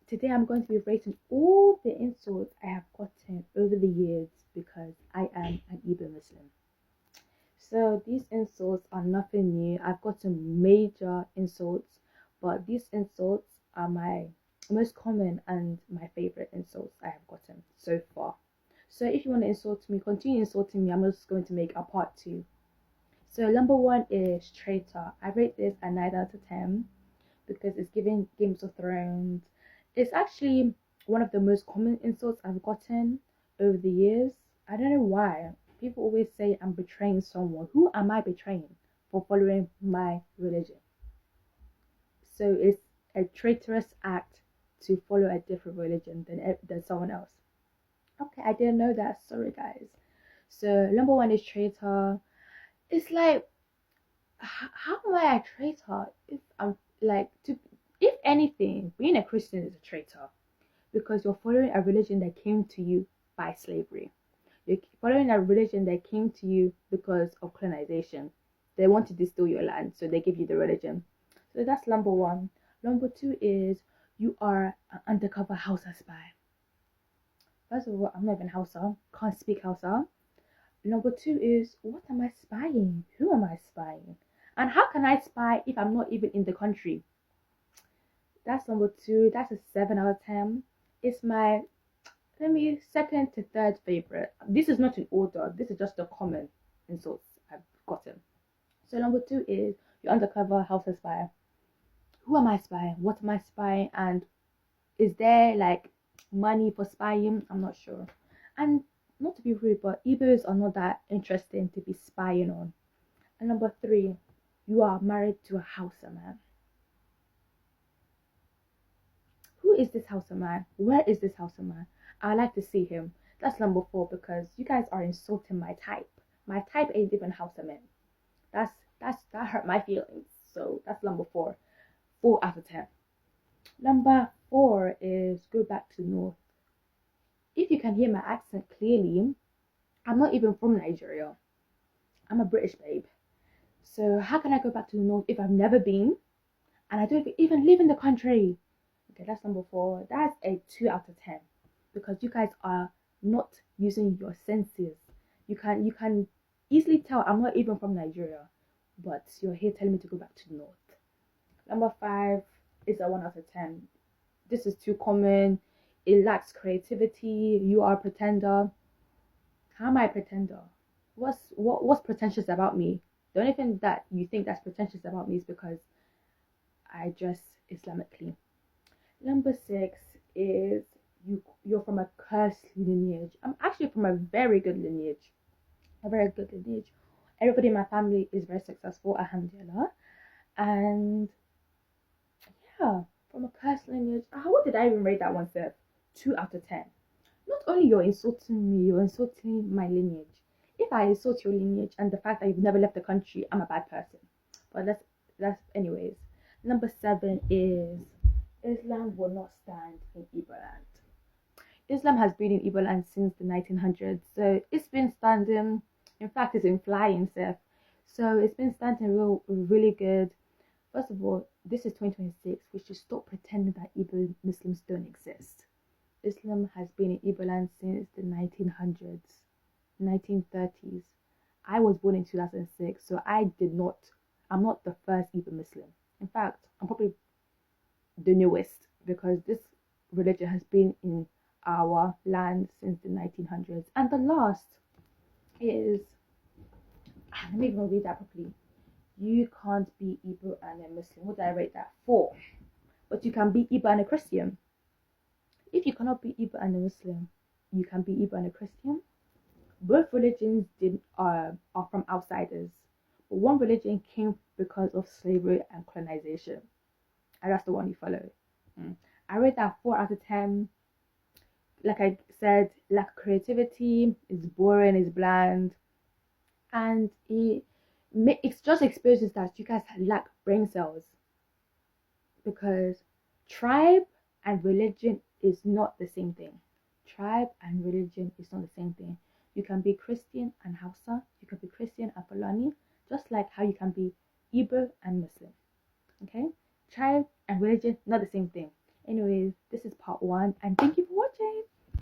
Today I'm going to be rating all the insults I have gotten over the years because I am an Igbo Muslim. So these insults are nothing new. I've gotten major insults, but these insults are my most common and my favorite insults I have gotten so far. So if you want to insult me, continue insulting me. I'm just going to make a part 2. So number 1 is traitor. I rate this a 9 out of 10 because it's giving Games of Thrones. It's actually one of the most common insults I've gotten over the years. I don't know why. People always say I'm betraying someone. Who am I betraying for following my religion? So it's a traitorous act to follow a different religion than someone else. Okay, I didn't know that. Sorry, guys. So number 1 is traitor. It's like, how am I a traitor if I'm like if anything, being a Christian is a traitor because you're following a religion that came to you by slavery. You're following a religion that came to you because of colonization. They want to distill your land, so they give you the religion. So that's number 1. Number 2 is you are an undercover Hausa spy. First of all, I'm not even Hausa, can't speak Hausa. Number 2 is, what am I spying? Who am I spying? And how can I spy if I'm not even in the country? That's number 2. That's a 7 out of 10. It's my second to third favorite. This is not in order. This is just the common insults I've gotten. So number 2 is you're undercover Hausa spy. Who am I spying? What am I spying? And is there like money for spying? I'm not sure. And not to be rude, but Igbos are not that interesting to be spying on. And number 3, you are married to a Hausa man. Who is this Hausa man? Where is this Hausa man? I like to see him. That's number 4 because you guys are insulting my type. My type ain't even Hausa men. That hurt my feelings. So that's number 4. 4 out of 10. Number 4 is go back to North. If you can hear my accent clearly, I'm not even from Nigeria. I'm a British babe. So how can I go back to the North if I've never been and I don't even live in the country? Okay, that's number 4. That's a 2 out of 10 because you guys are not using your senses. You can easily tell I'm not even from Nigeria, but you're here telling me to go back to the North. Number 5 is a 1 out of 10. This is too common. It lacks creativity. You are a pretender. How am I a pretender? What's pretentious about me? The only thing that you think that's pretentious about me is because I dress Islamically. Number 6 is you're from a cursed lineage. I'm actually from a very good lineage. A very good lineage. Everybody in my family is very successful, alhamdulillah. And yeah, from a cursed lineage. What did I even rate that one, sir? 2 out of 10. Not only you're insulting me, you're insulting my lineage. If I insult your lineage and the fact that you've never left the country, I'm a bad person. But that's anyways. Number 7 is Islam will not stand in Igbo land. Islam has been in Igbo land since the 1900s, so it's been standing. In fact, it's been flying, Seth. So it's been standing really good. First of all, this is 2026. We should stop pretending that Igbo Muslims don't exist. Islam has been in Igbo land since the 1900s, 1930s. I was born in 2006, so I'm not the first Igbo Muslim. In fact, I'm probably the newest because this religion has been in our land since the 1900s. And the last is, let me even read that properly. You can't be Igbo and a Muslim. What did I rate that? 4. But you can be Igbo and a Christian. If you cannot be Igbo and a Muslim, you can be Igbo and a Christian. Both religions are from outsiders. But one religion came because of slavery and colonization. And that's the one you follow. I rate that 4 out of 10. Like I said, lack of creativity, it's boring, it's bland. And it just exposes that you guys lack brain cells. Because tribe and religion is not the same thing. Tribe and religion is not the same thing. You can be Christian and Hausa. You can be Christian and Fulani. Just like how you can be Igbo and Muslim. Okay? Tribe and religion, not the same thing. Anyways, this is part 1, and thank you for watching.